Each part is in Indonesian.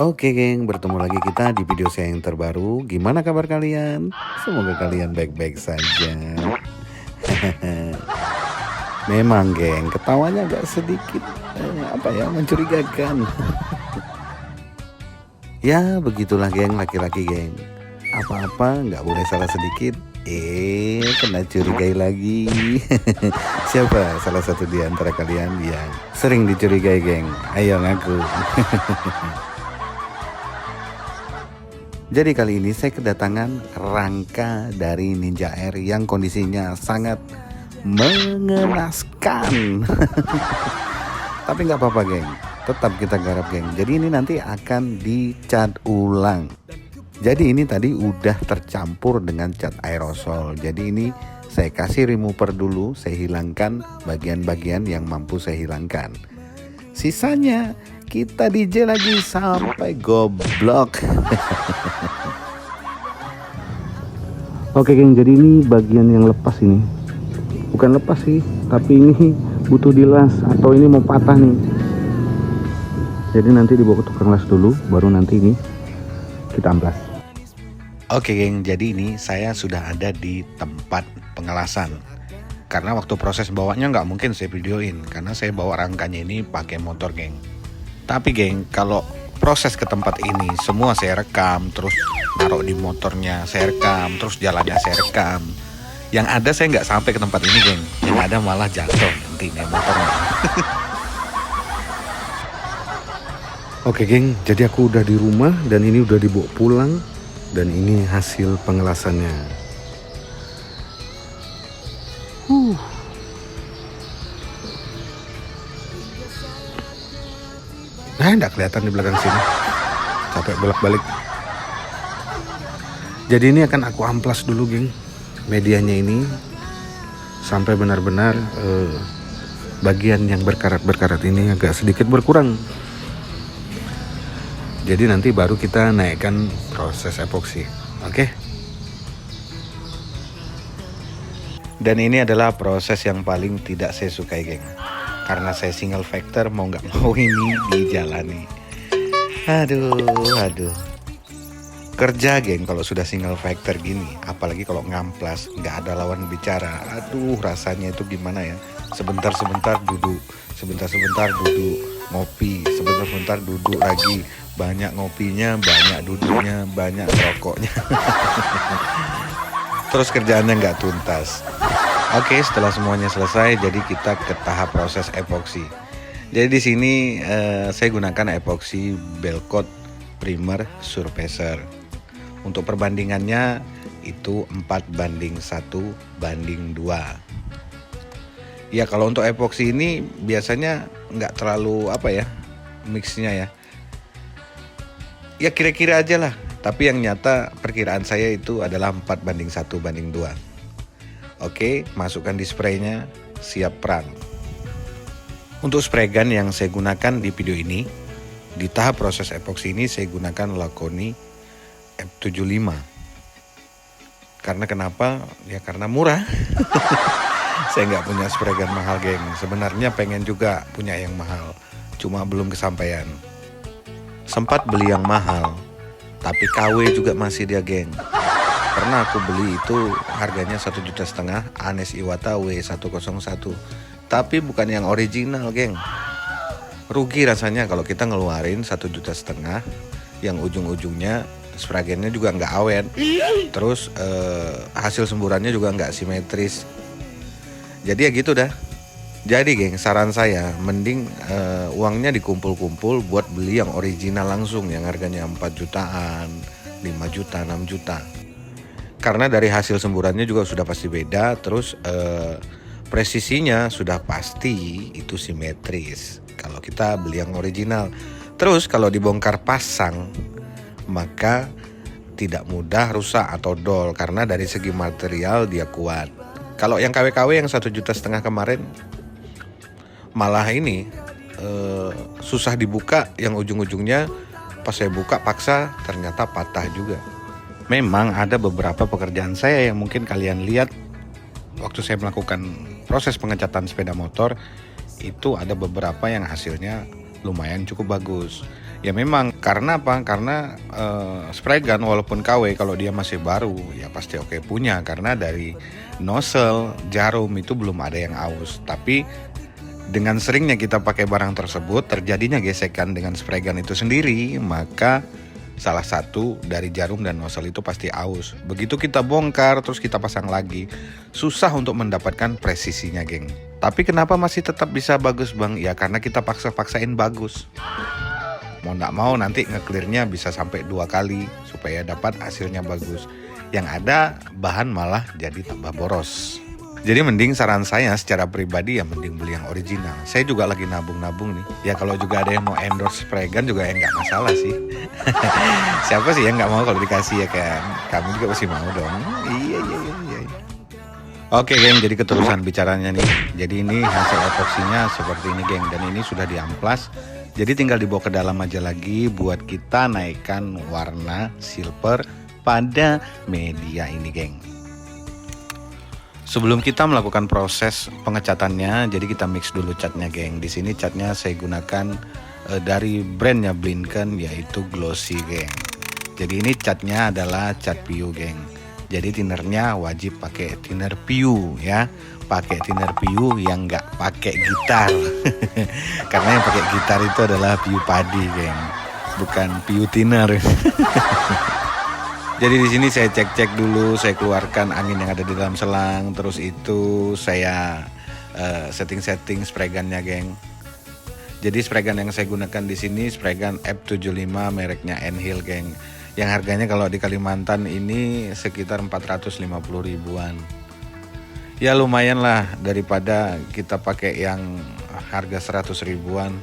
Oke geng, bertemu lagi kita di video saya yang terbaru. Gimana kabar kalian? Semoga kalian baik-baik saja. Memang geng, ketawanya agak sedikit mencurigakan. Ya begitulah geng, laki-laki geng. Apa-apa nggak boleh salah sedikit. Kena curigai lagi. Siapa salah satu di antara kalian yang sering dicurigai geng? Ayo ngaku. Jadi kali ini saya kedatangan rangka dari Ninja Air yang kondisinya sangat mengenaskan. Tapi nggak apa-apa geng, tetap kita garap geng. Jadi ini nanti akan dicat ulang. Jadi ini tadi udah tercampur dengan cat aerosol. Jadi ini saya kasih remover dulu, saya hilangkan bagian-bagian yang mampu saya hilangkan. Sisanya kita DJ lagi sampai goblok. Oke geng, jadi ini bagian yang lepas ini. Bukan lepas sih, tapi ini butuh dilas atau ini mau patah nih. Jadi nanti dibawa ke tukang las dulu, baru nanti ini kita amplas. Oke geng, jadi ini saya sudah ada di tempat pengelasan. Karena waktu proses bawanya nggak mungkin saya videoin, karena saya bawa rangkanya ini pakai motor geng. Tapi geng, kalau proses ke tempat ini semua saya rekam, terus taruh di motornya saya rekam, terus jalannya saya rekam. Yang ada saya nggak sampai ke tempat ini geng, yang ada malah jatuh nanti nih motornya. Oke geng, jadi aku udah di rumah dan ini udah dibawa pulang dan ini hasil pengelasannya. Nah, enggak kelihatan di belakang sini. Capek bolak-balik. Jadi ini akan aku amplas dulu, geng. Medianya ini sampai benar-benar bagian yang berkarat-berkarat ini agak sedikit berkurang. Jadi nanti baru kita naikkan proses epoksi. Oke? Dan ini adalah proses yang paling tidak saya sukai, geng. Karena saya single factor, mau nggak mau ini dijalani. Aduh. Kerja geng kalau sudah single factor gini, apalagi kalau ngamplas, nggak ada lawan bicara. Aduh, rasanya itu gimana ya? Sebentar-sebentar duduk, sebentar-sebentar duduk, ngopi, sebentar-sebentar duduk lagi. Banyak ngopinya, banyak duduknya, banyak rokoknya. Terus kerjaannya nggak tuntas. Oke, setelah semuanya selesai, jadi kita ke tahap proses epoksi. Jadi di sini saya gunakan epoksi Belcoat Primer Surfacer. Untuk perbandingannya itu 4:1:2. Ya kalau untuk epoksi ini biasanya nggak terlalu mixnya ya. Ya kira-kira aja lah. Tapi yang nyata perkiraan saya itu adalah 4:1:2. Oke, masukkan di spraynya, siap perang. Untuk spray gun yang saya gunakan di video ini, di tahap proses epoksi ini saya gunakan Laconi F75. Karena kenapa? Ya karena murah. Saya nggak punya spray gun mahal geng. Sebenarnya pengen juga punya yang mahal, cuma belum kesampaian. Sempat beli yang mahal, tapi KW juga masih dia geng. Pernah aku beli itu harganya 1,5 juta, Anes Iwata W101. Tapi bukan yang original geng. Rugi rasanya kalau kita ngeluarin 1,5 juta, yang ujung-ujungnya spragennya juga nggak awet. Terus hasil semburannya juga nggak simetris. Jadi ya gitu dah. Jadi geng, saran saya mending uangnya dikumpul-kumpul buat beli yang original langsung, yang harganya 4 jutaan, 5 juta, 6 juta. Karena dari hasil semburannya juga sudah pasti beda. Terus presisinya sudah pasti itu simetris kalau kita beli yang original. Terus kalau dibongkar pasang maka tidak mudah rusak atau dol, karena dari segi material dia kuat. Kalau yang KW-KW yang 1,5 juta kemarin malah ini susah dibuka, yang ujung-ujungnya pas saya buka paksa ternyata patah juga. Memang ada beberapa pekerjaan saya yang mungkin kalian lihat waktu saya melakukan proses pengecatan sepeda motor, itu ada beberapa yang hasilnya lumayan cukup bagus. Ya memang, karena apa? Karena spray gun walaupun KW kalau dia masih baru ya pasti oke punya, karena dari nozzle, jarum itu belum ada yang aus. Tapi dengan seringnya kita pakai barang tersebut, terjadinya gesekan dengan spray gun itu sendiri, maka salah satu dari jarum dan nozzle itu pasti aus. Begitu kita bongkar terus kita pasang lagi, susah untuk mendapatkan presisinya, geng. Tapi kenapa masih tetap bisa bagus, Bang? Ya karena kita paksa-paksain bagus. Mau nggak mau nanti nge-clearnya bisa sampai 2 kali supaya dapat hasilnya bagus. Yang ada bahan malah jadi tambah boros. Jadi mending saran saya secara pribadi ya mending beli yang original. Saya juga lagi nabung-nabung nih. Ya kalau juga ada yang mau endorse spray gun juga ya nggak masalah sih. Siapa sih yang nggak mau kalau dikasih ya kan? Kamu juga pasti mau dong. Iya. Oke geng, jadi keterusan bicaranya nih. Jadi ini hasil epoksinya seperti ini geng. Dan ini sudah diamplas. Jadi tinggal dibawa ke dalam aja lagi buat kita naikkan warna silver pada media ini geng. Sebelum kita melakukan proses pengecatannya, jadi kita mix dulu catnya, geng. Di sini catnya saya gunakan dari brandnya Blinken, yaitu glossy, geng. Jadi ini catnya adalah cat PU, geng. Jadi thinnernya wajib pakai thinner PU ya, pakai thinner PU yang nggak pakai gitar, karena yang pakai gitar itu adalah PU padi, geng, bukan PU thinner. Jadi di sini saya cek dulu, saya keluarkan angin yang ada di dalam selang, terus itu saya setting spray gunnya, geng. Jadi spray gun yang saya gunakan di sini spray gun F75 mereknya Enhil, geng. Yang harganya kalau di Kalimantan ini sekitar 450 ribuan. Ya lumayan lah daripada kita pakai yang harga 100 ribuan,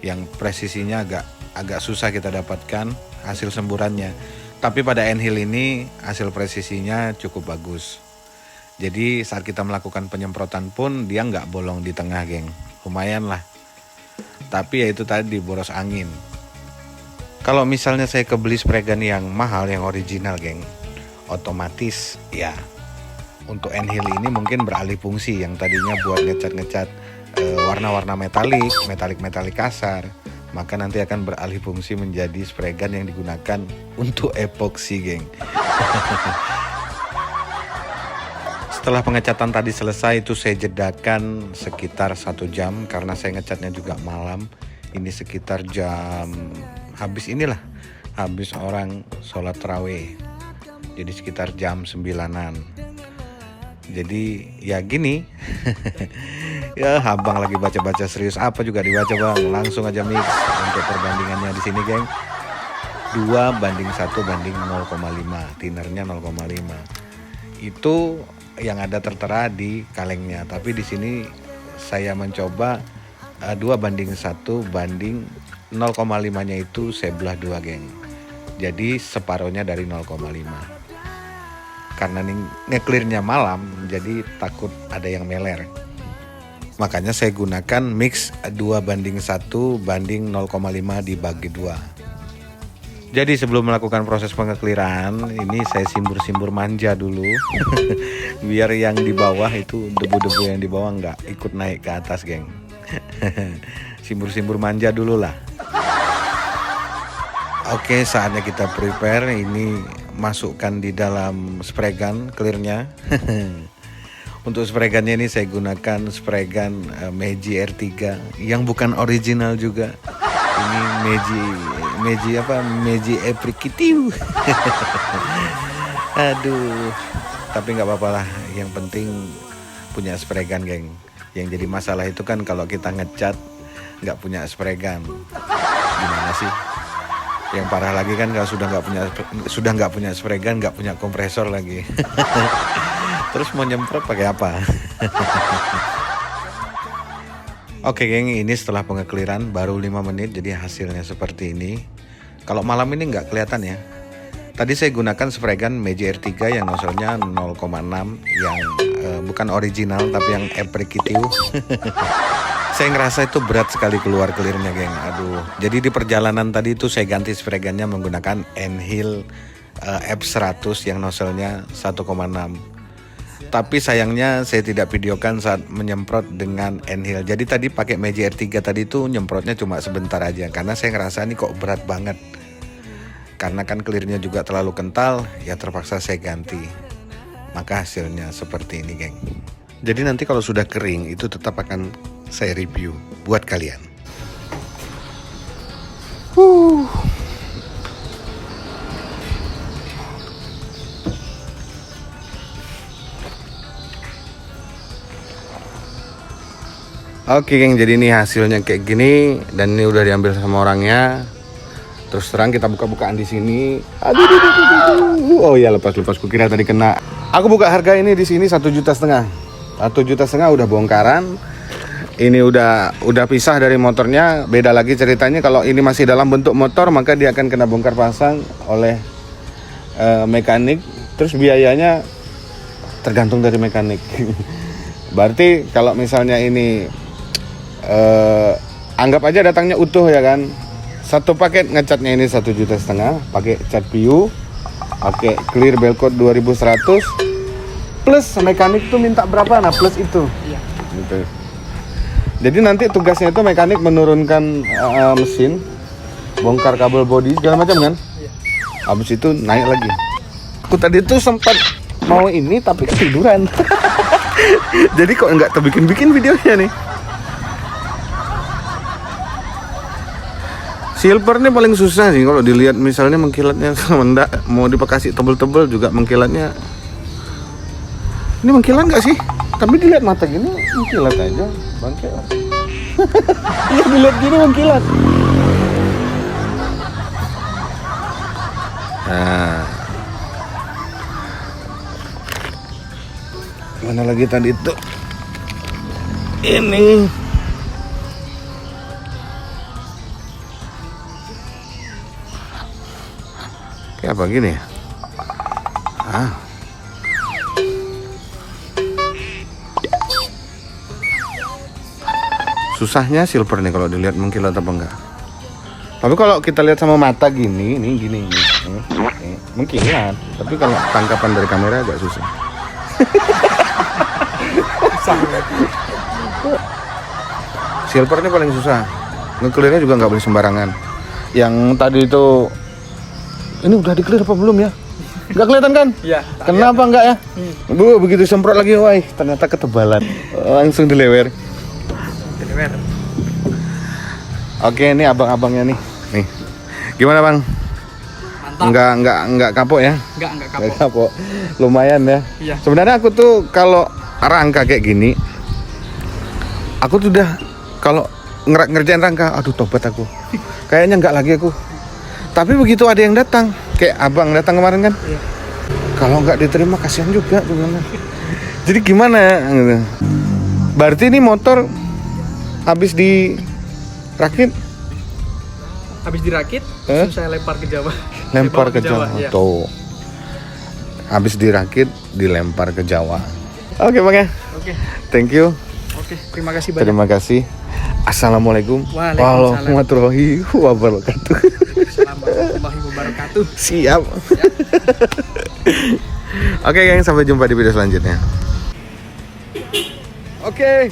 yang presisinya agak susah kita dapatkan hasil semburannya. Tapi pada Enhil ini hasil presisinya cukup bagus. Jadi saat kita melakukan penyemprotan pun dia nggak bolong di tengah, geng. Lumayan lah. Tapi ya itu tadi boros angin. Kalau misalnya saya kebeli spray gun yang mahal, yang original, geng, otomatis ya untuk Enhil ini mungkin beralih fungsi. Yang tadinya buat ngecat warna-warna metalik kasar, maka nanti akan beralih fungsi menjadi spray gun yang digunakan untuk epoksi, geng. Setelah pengecatan tadi selesai, itu saya jedakan sekitar 1 jam karena saya ngecatnya juga malam. Ini sekitar jam habis orang sholat tarawih. Jadi sekitar jam 9-an. Jadi ya gini. Ya abang lagi baca-baca serius apa juga dibaca, bang. Langsung aja mix untuk perbandingannya di sini, geng. 2:1:0,5, thinnernya 0,5. Itu yang ada tertera di kalengnya. Tapi di sini saya mencoba 2:1:0,5-nya itu saya belah 2, geng. Jadi separohnya dari 0,5. Karena nge-clearnya malam, jadi takut ada yang meler. Makanya saya gunakan mix 2:1:0,5 dibagi 2. Jadi sebelum melakukan proses pengekliran, ini saya simbur-simbur manja dulu. Biar yang di bawah itu, debu-debu yang di bawah nggak ikut naik ke atas, geng. Simbur-simbur manja dulu lah. Oke, saatnya kita prepare. Ini masukkan di dalam spray gun clearnya. Untuk spray gunnya ini saya gunakan spray gun Meiji R3 yang bukan original juga. Ini Meiji Aprikitiu. Aduh, tapi nggak apa-apa lah. Yang penting punya spray gun, geng. Yang jadi masalah itu kan kalau kita ngecat nggak punya spray gun, gimana sih? Yang parah lagi kan kalau sudah nggak punya spray gun, nggak punya kompresor lagi. Terus mau nyemprot pakai apa? Oke, geng, ini setelah pengekliran baru 5 menit, jadi hasilnya seperti ini. Kalau malam ini nggak kelihatan ya. Tadi saya gunakan spray gun Meiji R3 yang nozzle-nya 0,6, yang bukan original tapi yang Aprikitiu. Saya ngerasa itu berat sekali keluar clearnya, geng. Aduh. Jadi di perjalanan tadi itu saya ganti spray gunnya menggunakan Enhil F100 yang nozzle-nya 1,6. Tapi sayangnya saya tidak videokan saat menyemprot dengan Enhil. Jadi tadi pakai Magic R3 tadi tuh nyemprotnya cuma sebentar aja. Karena saya ngerasa ini kok berat banget. Karena kan clearnya juga terlalu kental, ya terpaksa saya ganti. Maka hasilnya seperti ini, geng. Jadi nanti kalau sudah kering itu tetap akan saya review buat kalian. Oke geng, jadi ini hasilnya kayak gini dan ini udah diambil sama orangnya. Terus terang kita buka-bukaan di sini. Aduh. Oh ya lepas kukira tadi kena. Aku buka harga ini di sini 1,5 juta. 1,5 juta udah bongkaran. Ini udah pisah dari motornya. Beda lagi ceritanya kalau ini masih dalam bentuk motor maka dia akan kena bongkar pasang oleh mekanik. Terus biayanya tergantung dari mekanik. Berarti kalau misalnya ini anggap aja datangnya utuh ya kan, satu paket ngecatnya ini 1,5 juta, pakai cat PU, pakai clear belcode 2100 plus mekanik tuh minta berapa, nah plus itu iya. Gitu. Jadi nanti tugasnya itu mekanik menurunkan mesin, bongkar kabel bodi segala macam kan iya. Habis itu naik lagi. Aku tadi tuh sempat mau ini tapi ketiduran. Jadi kok nggak terbikin videonya nih. Silver ini paling susah sih kalau dilihat, misalnya mengkilatnya sama mau dipakasih tebel-tebel juga mengkilatnya. Ini mengkilat nggak sih? Tapi dilihat mata gini mengkilat aja, bangke. Iya dilihat gini mengkilat. Nah, mana lagi tadi itu? Ini. Kayak apa gini ya? Susahnya silver nih kalau dilihat mengkilat apa enggak. Tapi kalau kita lihat sama mata gini, gini. Mengkilat. Tapi kalau tangkapan dari kamera agak susah. Silver ini paling susah. Nge-clearnya juga nggak boleh sembarangan. Yang tadi itu, ini udah di-clear apa belum ya? Nggak kelihatan kan? Iya. Kenapa enggak ya? Bu, begitu semprot lagi, wah ternyata ketebalan. Langsung dilewer. Oke, ini abang-abangnya nih. Nih. Gimana, Bang? Mantap. Enggak kapok ya? Enggak kapok. Lumayan ya. Iya. Sebenarnya aku tuh kalau rangka kayak gini, aku tuh udah kalau ngerjain rangka, aduh tobat aku. Kayaknya enggak lagi aku. Tapi begitu ada yang datang, kayak abang datang kemarin kan, iya. Kalau nggak diterima kasihan juga tuh. Jadi gimana ya? Berarti ini motor habis dirakit? Habis dirakit, langsung saya lempar ke Jawa. Lempar ke Jawa, ya. Tuh. Habis dirakit, dilempar ke Jawa. Oke Bang ya. Oke. Thank you. Oke, terima kasih banyak. Terima kasih. Assalamualaikum warahmatullahi wabarakatuh. Warahmatullahi wabarakatuh. Siap. Oke, geng, sampai jumpa di video selanjutnya. Oke.